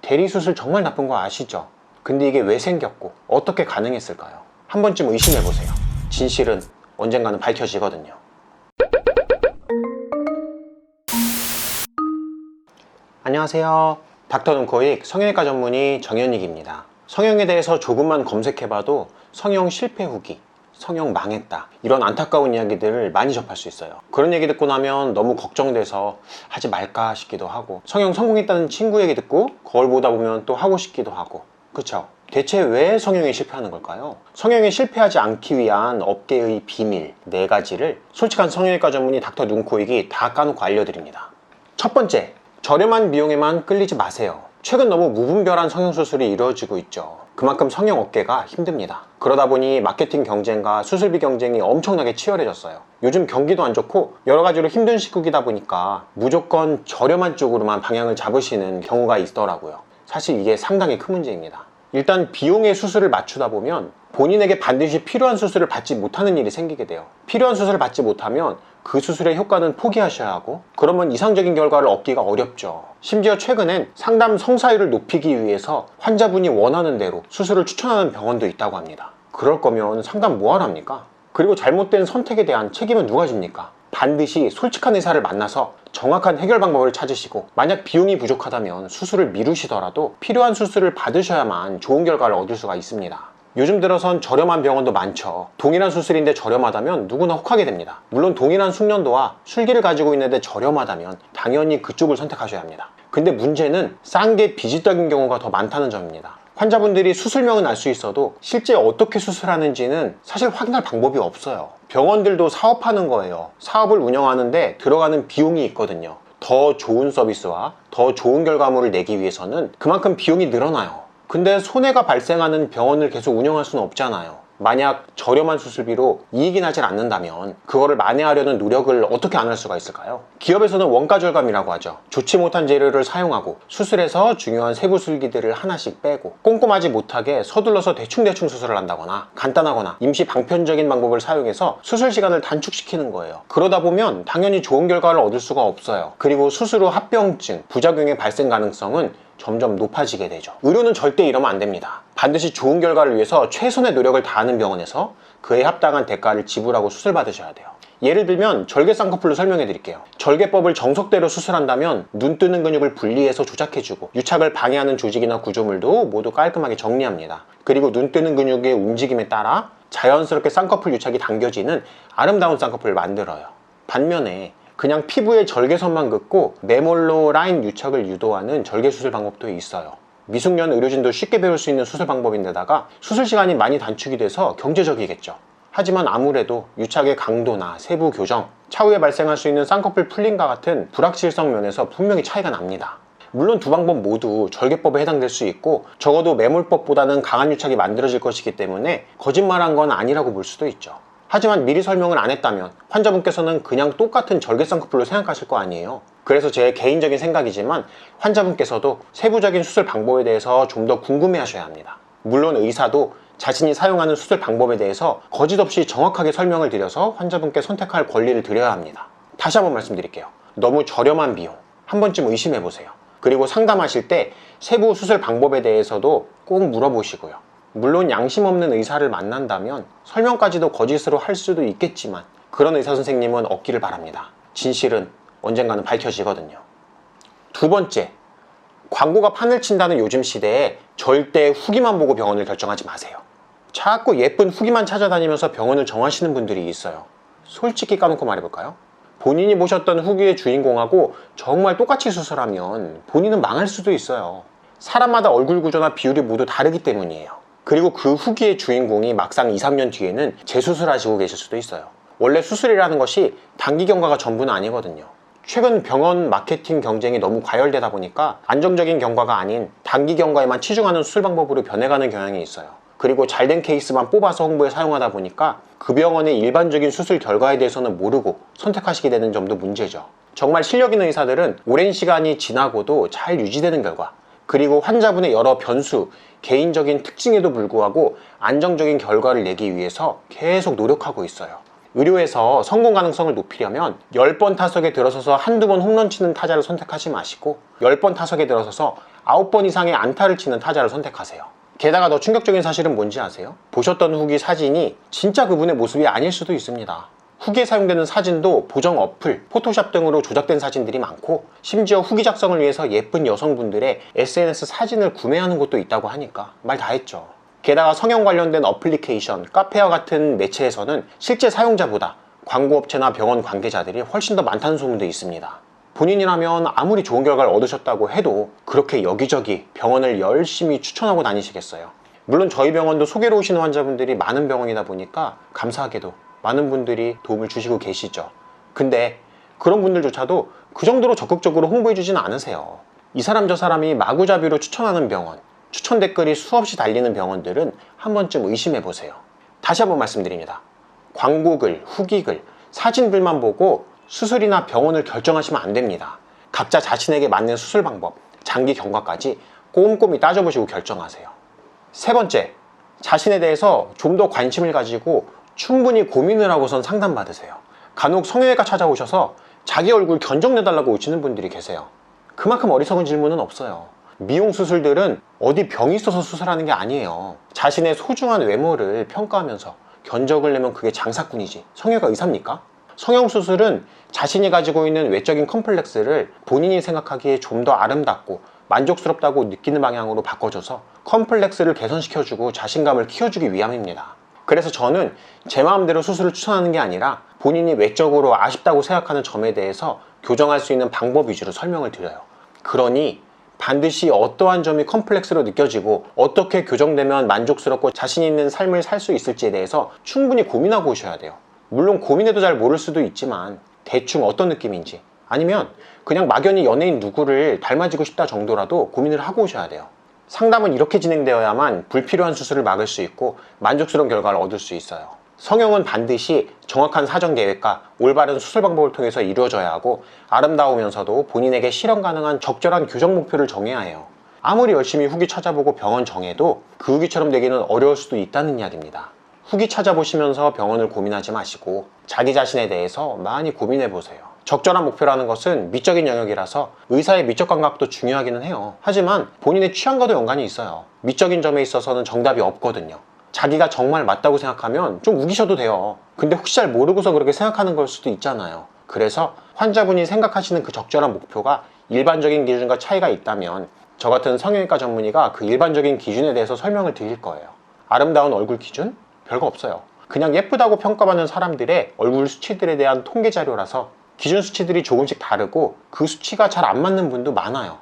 대리수술 정말 나쁜 거 아시죠? 근데 이게 왜 생겼고 어떻게 가능했을까요? 한 번쯤 의심해보세요. 진실은 언젠가는 밝혀지거든요. 안녕하세요. 닥터눈코익 성형외과 전문의 정현익입니다. 성형에 대해서 조금만 검색해봐도 성형 실패 후기, 성형 망했다, 이런 안타까운 이야기들을 많이 접할 수 있어요. 그런 얘기 듣고 나면 너무 걱정돼서 하지 말까 싶기도 하고, 성형 성공했다는 친구 얘기 듣고 거울 보다 보면 또 하고 싶기도 하고. 그쵸? 대체 왜 성형에 실패하는 걸까요? 성형에 실패하지 않기 위한 업계의 비밀 4가지를 솔직한 성형외과 전문의 닥터눈코익이 다 까놓고 알려드립니다. 첫 번째, 저렴한 비용에만 끌리지 마세요. 최근 너무 무분별한 성형수술이 이루어지고 있죠. 그만큼 성형업계가 힘듭니다. 그러다 보니 마케팅 경쟁과 수술비 경쟁이 엄청나게 치열해졌어요. 요즘 경기도 안 좋고 여러 가지로 힘든 시국이다 보니까 무조건 저렴한 쪽으로만 방향을 잡으시는 경우가 있더라고요. 사실 이게 상당히 큰 문제입니다. 일단 비용의 수술을 맞추다 보면 본인에게 반드시 필요한 수술을 받지 못하는 일이 생기게 돼요. 필요한 수술을 받지 못하면 그 수술의 효과는 포기하셔야 하고, 그러면 이상적인 결과를 얻기가 어렵죠. 심지어 최근엔 상담 성사율을 높이기 위해서 환자분이 원하는 대로 수술을 추천하는 병원도 있다고 합니다. 그럴 거면 상담 뭐하러 합니까? 그리고 잘못된 선택에 대한 책임은 누가 집니까? 반드시 솔직한 의사를 만나서 정확한 해결 방법을 찾으시고, 만약 비용이 부족하다면 수술을 미루시더라도 필요한 수술을 받으셔야만 좋은 결과를 얻을 수가 있습니다. 요즘 들어선 저렴한 병원도 많죠. 동일한 수술인데 저렴하다면 누구나 혹하게 됩니다. 물론 동일한 숙련도와 술기를 가지고 있는데 저렴하다면 당연히 그쪽을 선택하셔야 합니다. 근데 문제는 싼 게 비지떡인 경우가 더 많다는 점입니다. 환자분들이 수술명은 알 수 있어도 실제 어떻게 수술하는지는 사실 확인할 방법이 없어요. 병원들도 사업하는 거예요. 사업을 운영하는데 들어가는 비용이 있거든요. 더 좋은 서비스와 더 좋은 결과물을 내기 위해서는 그만큼 비용이 늘어나요. 근데 손해가 발생하는 병원을 계속 운영할 수는 없잖아요. 만약 저렴한 수술비로 이익이 나질 않는다면 그거를 만회하려는 노력을 어떻게 안 할 수가 있을까요? 기업에서는 원가 절감이라고 하죠. 좋지 못한 재료를 사용하고 수술에서 중요한 세부 술기들을 하나씩 빼고 꼼꼼하지 못하게 서둘러서 대충 수술을 한다거나 간단하거나 임시 방편적인 방법을 사용해서 수술 시간을 단축시키는 거예요. 그러다 보면 당연히 좋은 결과를 얻을 수가 없어요. 그리고 수술 후 합병증, 부작용의 발생 가능성은 점점 높아지게 되죠. 의료는 절대 이러면 안 됩니다. 반드시 좋은 결과를 위해서 최선의 노력을 다하는 병원에서 그에 합당한 대가를 지불하고 수술 받으셔야 돼요. 예를 들면 절개 쌍꺼풀로 설명해 드릴게요. 절개법을 정석대로 수술한다면 눈 뜨는 근육을 분리해서 조작해주고 유착을 방해하는 조직이나 구조물도 모두 깔끔하게 정리합니다. 그리고 눈 뜨는 근육의 움직임에 따라 자연스럽게 쌍꺼풀 유착이 당겨지는 아름다운 쌍꺼풀을 만들어요. 반면에 그냥 피부에 절개선만 긋고 매몰로 라인 유착을 유도하는 절개 수술 방법도 있어요. 미숙련 의료진도 쉽게 배울 수 있는 수술 방법인데다가 수술 시간이 많이 단축이 돼서 경제적이겠죠. 하지만 아무래도 유착의 강도나 세부 교정, 차후에 발생할 수 있는 쌍꺼풀 풀림과 같은 불확실성 면에서 분명히 차이가 납니다. 물론 두 방법 모두 절개법에 해당될 수 있고 적어도 매몰법보다는 강한 유착이 만들어질 것이기 때문에 거짓말한 건 아니라고 볼 수도 있죠. 하지만 미리 설명을 안 했다면 환자분께서는 그냥 똑같은 절개 쌍꺼풀로 생각하실 거 아니에요. 그래서 제 개인적인 생각이지만 환자분께서도 세부적인 수술 방법에 대해서 좀 더 궁금해 하셔야 합니다. 물론 의사도 자신이 사용하는 수술 방법에 대해서 거짓 없이 정확하게 설명을 드려서 환자분께 선택할 권리를 드려야 합니다. 다시 한번 말씀드릴게요. 너무 저렴한 비용 한 번쯤 의심해 보세요. 그리고 상담하실 때 세부 수술 방법에 대해서도 꼭 물어보시고요. 물론 양심 없는 의사를 만난다면 설명까지도 거짓으로 할 수도 있겠지만 그런 의사 선생님은 없기를 바랍니다. 진실은 언젠가는 밝혀지거든요. 두 번째, 광고가 판을 친다는 요즘 시대에 절대 후기만 보고 병원을 결정하지 마세요. 자꾸 예쁜 후기만 찾아다니면서 병원을 정하시는 분들이 있어요. 솔직히 까놓고 말해볼까요? 본인이 보셨던 후기의 주인공하고 정말 똑같이 수술하면 본인은 망할 수도 있어요. 사람마다 얼굴 구조나 비율이 모두 다르기 때문이에요. 그리고 그 후기의 주인공이 막상 2, 3년 뒤에는 재수술하시고 계실 수도 있어요. 원래 수술이라는 것이 단기 경과가 전부는 아니거든요. 최근 병원 마케팅 경쟁이 너무 과열되다 보니까 안정적인 경과가 아닌 단기 경과에만 치중하는 수술 방법으로 변해가는 경향이 있어요. 그리고 잘된 케이스만 뽑아서 홍보에 사용하다 보니까 그 병원의 일반적인 수술 결과에 대해서는 모르고 선택하시게 되는 점도 문제죠. 정말 실력 있는 의사들은 오랜 시간이 지나고도 잘 유지되는 결과, 그리고 환자분의 여러 변수, 개인적인 특징에도 불구하고 안정적인 결과를 내기 위해서 계속 노력하고 있어요. 의료에서 성공 가능성을 높이려면 10번 타석에 들어서서 한두 번 홈런 치는 타자를 선택하지 마시고 10번 타석에 들어서서 9번 이상의 안타를 치는 타자를 선택하세요. 게다가 더 충격적인 사실은 뭔지 아세요? 보셨던 후기 사진이 진짜 그분의 모습이 아닐 수도 있습니다. 후기에 사용되는 사진도 보정 어플, 포토샵 등으로 조작된 사진들이 많고, 심지어 후기 작성을 위해서 예쁜 여성분들의 SNS 사진을 구매하는 곳도 있다고 하니까 말 다 했죠. 게다가 성형 관련된 어플리케이션, 카페와 같은 매체에서는 실제 사용자보다 광고업체나 병원 관계자들이 훨씬 더 많다는 소문도 있습니다. 본인이라면 아무리 좋은 결과를 얻으셨다고 해도 그렇게 여기저기 병원을 열심히 추천하고 다니시겠어요? 물론 저희 병원도 소개로 오시는 환자분들이 많은 병원이다 보니까 감사하게도 많은 분들이 도움을 주시고 계시죠. 근데 그런 분들조차도 그 정도로 적극적으로 홍보해주진 않으세요. 이 사람 저 사람이 마구잡이로 추천하는 병원, 추천 댓글이 수없이 달리는 병원들은 한 번쯤 의심해보세요. 다시 한번 말씀드립니다. 광고글, 후기글, 사진글만 보고 수술이나 병원을 결정하시면 안 됩니다. 각자 자신에게 맞는 수술 방법, 장기 경과까지 꼼꼼히 따져보시고 결정하세요. 세 번째, 자신에 대해서 좀 더 관심을 가지고 충분히 고민을 하고선 상담받으세요. 간혹 성형외과 찾아오셔서 자기 얼굴 견적내달라고 오시는 분들이 계세요. 그만큼 어리석은 질문은 없어요. 미용 수술들은 어디 병이 있어서 수술하는 게 아니에요. 자신의 소중한 외모를 평가하면서 견적을 내면 그게 장사꾼이지 성형외과 의사입니까? 성형수술은 자신이 가지고 있는 외적인 컴플렉스를 본인이 생각하기에 좀 더 아름답고 만족스럽다고 느끼는 방향으로 바꿔줘서 컴플렉스를 개선시켜주고 자신감을 키워주기 위함입니다. 그래서 저는 제 마음대로 수술을 추천하는 게 아니라 본인이 외적으로 아쉽다고 생각하는 점에 대해서 교정할 수 있는 방법 위주로 설명을 드려요. 그러니 반드시 어떠한 점이 컴플렉스로 느껴지고 어떻게 교정되면 만족스럽고 자신 있는 삶을 살 수 있을지에 대해서 충분히 고민하고 오셔야 돼요. 물론 고민해도 잘 모를 수도 있지만 대충 어떤 느낌인지, 아니면 그냥 막연히 연예인 누구를 닮아지고 싶다 정도라도 고민을 하고 오셔야 돼요. 상담은 이렇게 진행되어야만 불필요한 수술을 막을 수 있고 만족스러운 결과를 얻을 수 있어요. 성형은 반드시 정확한 사전 계획과 올바른 수술 방법을 통해서 이루어져야 하고, 아름다우면서도 본인에게 실현 가능한 적절한 교정 목표를 정해야 해요. 아무리 열심히 후기 찾아보고 병원 정해도 그 후기처럼 되기는 어려울 수도 있다는 이야기입니다. 후기 찾아보시면서 병원을 고민하지 마시고 자기 자신에 대해서 많이 고민해 보세요. 적절한 목표라는 것은 미적인 영역이라서 의사의 미적 감각도 중요하기는 해요. 하지만 본인의 취향과도 연관이 있어요. 미적인 점에 있어서는 정답이 없거든요. 자기가 정말 맞다고 생각하면 좀 우기셔도 돼요. 근데 혹시 잘 모르고서 그렇게 생각하는 걸 수도 있잖아요. 그래서 환자분이 생각하시는 그 적절한 목표가 일반적인 기준과 차이가 있다면 저 같은 성형외과 전문의가 그 일반적인 기준에 대해서 설명을 드릴 거예요. 아름다운 얼굴 기준? 별거 없어요. 그냥 예쁘다고 평가받는 사람들의 얼굴 수치들에 대한 통계 자료라서 기준 수치들이 조금씩 다르고 그 수치가 잘 안 맞는 분도 많아요.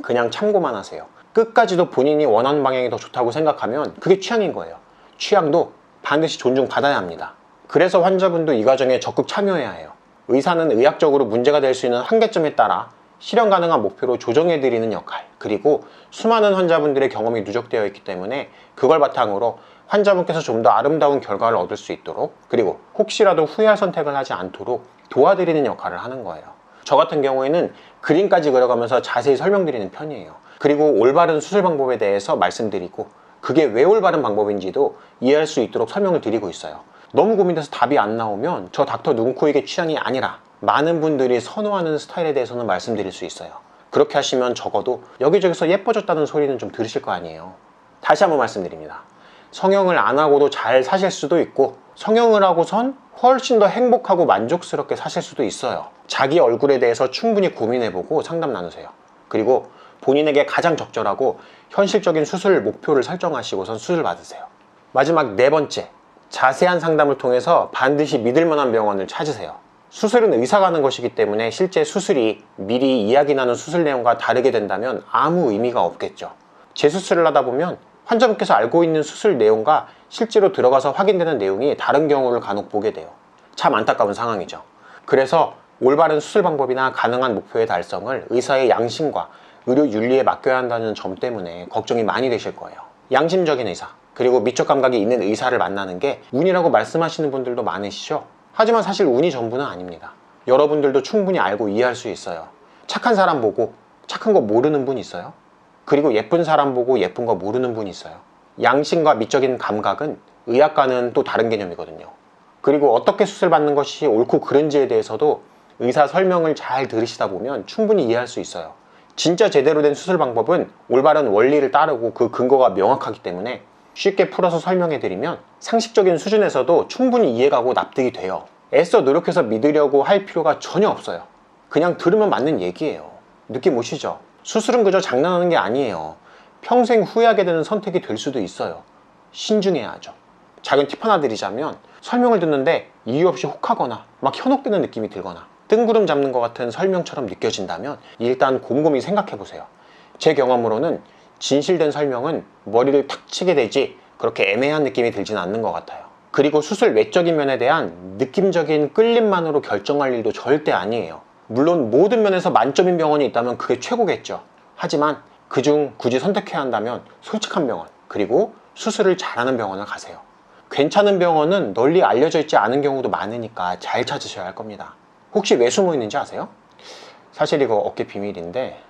그냥 참고만 하세요. 끝까지도 본인이 원하는 방향이 더 좋다고 생각하면 그게 취향인 거예요. 취향도 반드시 존중받아야 합니다. 그래서 환자분도 이 과정에 적극 참여해야 해요. 의사는 의학적으로 문제가 될 수 있는 한계점에 따라 실현 가능한 목표로 조정해드리는 역할, 그리고 수많은 환자분들의 경험이 누적되어 있기 때문에 그걸 바탕으로 환자분께서 좀 더 아름다운 결과를 얻을 수 있도록, 그리고 혹시라도 후회할 선택을 하지 않도록 도와드리는 역할을 하는 거예요. 저 같은 경우에는 그림까지 그려가면서 자세히 설명드리는 편이에요. 그리고 올바른 수술 방법에 대해서 말씀드리고 그게 왜 올바른 방법인지도 이해할 수 있도록 설명을 드리고 있어요. 너무 고민돼서 답이 안 나오면 저 닥터 누구코에게 취향이 아니라 많은 분들이 선호하는 스타일에 대해서는 말씀드릴 수 있어요. 그렇게 하시면 적어도 여기저기서 예뻐졌다는 소리는 좀 들으실 거 아니에요. 다시 한번 말씀드립니다. 성형을 안 하고도 잘 사실 수도 있고, 성형을 하고선 훨씬 더 행복하고 만족스럽게 사실 수도 있어요. 자기 얼굴에 대해서 충분히 고민해보고 상담 나누세요. 그리고 본인에게 가장 적절하고 현실적인 수술 목표를 설정하시고선 수술 받으세요. 마지막 네 번째, 자세한 상담을 통해서 반드시 믿을 만한 병원을 찾으세요. 수술은 의사가 하는 것이기 때문에 실제 수술이 미리 이야기 나눈 수술 내용과 다르게 된다면 아무 의미가 없겠죠. 재수술을 하다 보면 환자분께서 알고 있는 수술 내용과 실제로 들어가서 확인되는 내용이 다른 경우를 간혹 보게 돼요. 참 안타까운 상황이죠. 그래서 올바른 수술 방법이나 가능한 목표의 달성을 의사의 양심과 의료 윤리에 맡겨야 한다는 점 때문에 걱정이 많이 되실 거예요. 양심적인 의사, 그리고 미적 감각이 있는 의사를 만나는 게 운이라고 말씀하시는 분들도 많으시죠? 하지만 사실 운이 전부는 아닙니다. 여러분들도 충분히 알고 이해할 수 있어요. 착한 사람 보고 착한 거 모르는 분 있어요? 그리고 예쁜 사람 보고 예쁜 거 모르는 분이 있어요. 양심과 미적인 감각은 의학과는 또 다른 개념이거든요. 그리고 어떻게 수술받는 것이 옳고 그른지에 대해서도 의사 설명을 잘 들으시다 보면 충분히 이해할 수 있어요. 진짜 제대로 된 수술 방법은 올바른 원리를 따르고 그 근거가 명확하기 때문에 쉽게 풀어서 설명해드리면 상식적인 수준에서도 충분히 이해가고 납득이 돼요. 애써 노력해서 믿으려고 할 필요가 전혀 없어요. 그냥 들으면 맞는 얘기예요. 느낌 오시죠? 수술은 그저 장난하는 게 아니에요. 평생 후회하게 되는 선택이 될 수도 있어요. 신중해야 하죠. 작은 팁 하나 드리자면, 설명을 듣는데 이유 없이 혹하거나 막 현혹되는 느낌이 들거나 뜬구름 잡는 것 같은 설명처럼 느껴진다면 일단 곰곰이 생각해 보세요. 제 경험으로는 진실된 설명은 머리를 탁 치게 되지 그렇게 애매한 느낌이 들지는 않는 것 같아요. 그리고 수술 외적인 면에 대한 느낌적인 끌림만으로 결정할 일도 절대 아니에요. 물론 모든 면에서 만점인 병원이 있다면 그게 최고겠죠. 하지만 그중 굳이 선택해야 한다면 솔직한 병원, 그리고 수술을 잘하는 병원을 가세요. 괜찮은 병원은 널리 알려져 있지 않은 경우도 많으니까 잘 찾으셔야 할 겁니다. 혹시 왜 숨어 있는지 아세요? 사실 이거 업계 비밀인데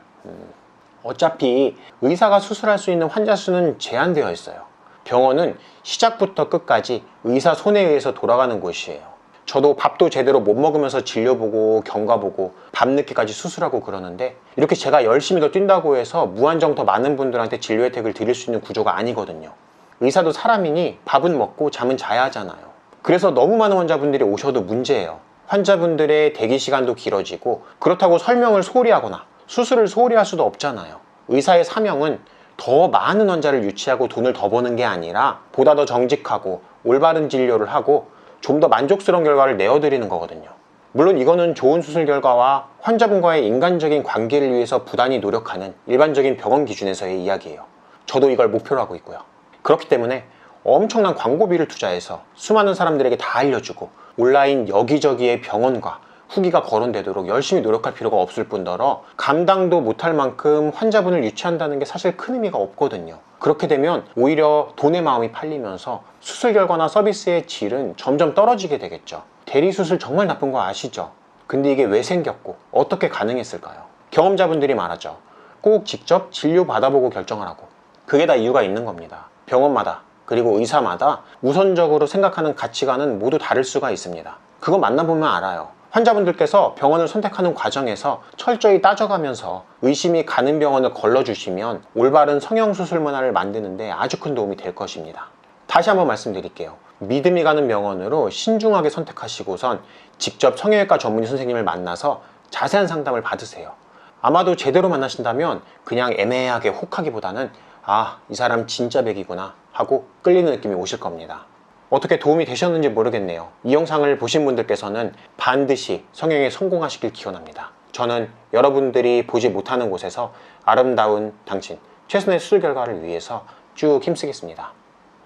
어차피 의사가 수술할 수 있는 환자 수는 제한되어 있어요. 병원은 시작부터 끝까지 의사 손에 의해서 돌아가는 곳이에요. 저도 밥도 제대로 못 먹으면서 진료보고 경과보고 밤늦게까지 수술하고 그러는데, 이렇게 제가 열심히 더 뛴다고 해서 무한정 더 많은 분들한테 진료 혜택을 드릴 수 있는 구조가 아니거든요. 의사도 사람이니 밥은 먹고 잠은 자야 하잖아요. 그래서 너무 많은 환자분들이 오셔도 문제예요. 환자분들의 대기 시간도 길어지고, 그렇다고 설명을 소홀히 하거나 수술을 소홀히 할 수도 없잖아요. 의사의 사명은 더 많은 환자를 유치하고 돈을 더 버는 게 아니라 보다 더 정직하고 올바른 진료를 하고 좀 더 만족스러운 결과를 내어드리는 거거든요. 물론 이거는 좋은 수술 결과와 환자분과의 인간적인 관계를 위해서 부단히 노력하는 일반적인 병원 기준에서의 이야기예요. 저도 이걸 목표로 하고 있고요. 그렇기 때문에 엄청난 광고비를 투자해서 수많은 사람들에게 다 알려주고 온라인 여기저기의 병원과 후기가 거론되도록 열심히 노력할 필요가 없을 뿐더러 감당도 못할 만큼 환자분을 유치한다는 게 사실 큰 의미가 없거든요. 그렇게 되면 오히려 돈의 마음이 팔리면서 수술 결과나 서비스의 질은 점점 떨어지게 되겠죠. 대리수술 정말 나쁜 거 아시죠? 근데 이게 왜 생겼고 어떻게 가능했을까요? 경험자분들이 말하죠. 꼭 직접 진료 받아보고 결정하라고. 그게 다 이유가 있는 겁니다. 병원마다 그리고 의사마다 우선적으로 생각하는 가치관은 모두 다를 수가 있습니다. 그거 만나보면 알아요. 환자분들께서 병원을 선택하는 과정에서 철저히 따져가면서 의심이 가는 병원을 걸러주시면 올바른 성형수술 문화를 만드는데 아주 큰 도움이 될 것입니다. 다시 한번 말씀드릴게요. 믿음이 가는 병원으로 신중하게 선택하시고선 직접 성형외과 전문의 선생님을 만나서 자세한 상담을 받으세요. 아마도 제대로 만나신다면 그냥 애매하게 혹하기보다는 아, 이 사람 진짜 백이구나 하고 끌리는 느낌이 오실 겁니다. 어떻게 도움이 되셨는지 모르겠네요. 이 영상을 보신 분들께서는 반드시 성형에 성공하시길 기원합니다. 저는 여러분들이 보지 못하는 곳에서 아름다운 당신, 최선의 수술 결과를 위해서 쭉 힘쓰겠습니다.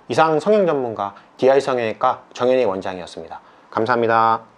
이상 성형 전문가 DI 성형외과 정현희 원장이었습니다. 감사합니다.